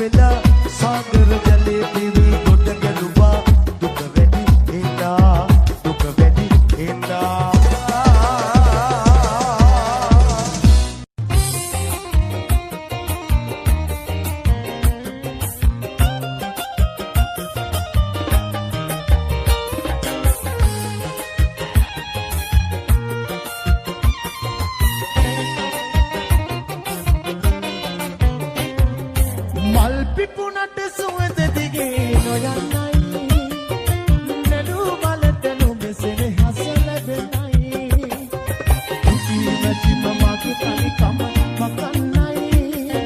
වෙලා සාගර ජලයේ පිරි ගොඩ ගැලුවා දුක වැඩි එනා දුක වැඩි එනා පිපුණට සුවඳ දිගේ නොයන්නයි නඩු බලට නුඹසෙන හස ලැබෙනයි ඉතිමැටි මමගේ තනිකම මකන්නයි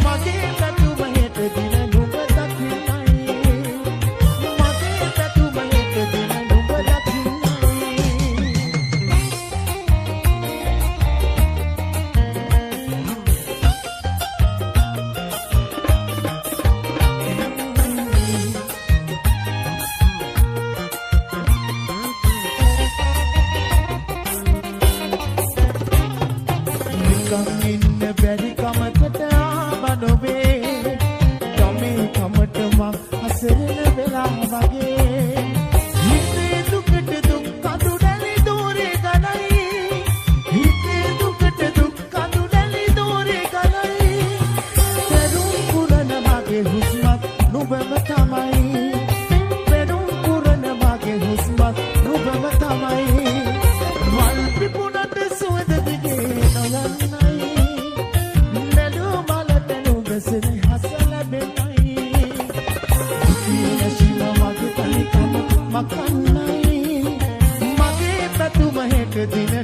මගේ පැතුම හෙට දින නුඹ දකින්නයි මගේ පැතුම හෙට දින නුඹ දකින්නයි ඉන්න බැරි කමකට ආවනොවේ ගමේ කමට මං හසරන වෙලා වගේ හිතේ දුකට දුක් කඳු දැලි දෝරේ ගලයි හිතේ දුකට දුක් කඳු දැලි දෝරේ ගලයි පෙරුම් පුරන මගේ හුස්මත් නුඹම තමයි පෙරුම් පුරන මගේ හුස්මත් නුඹම තමයි වල් පිපුණට සුවඳ දිගේ නොයන්නයි මකන්නයි මගේ පැතුම හෙට දින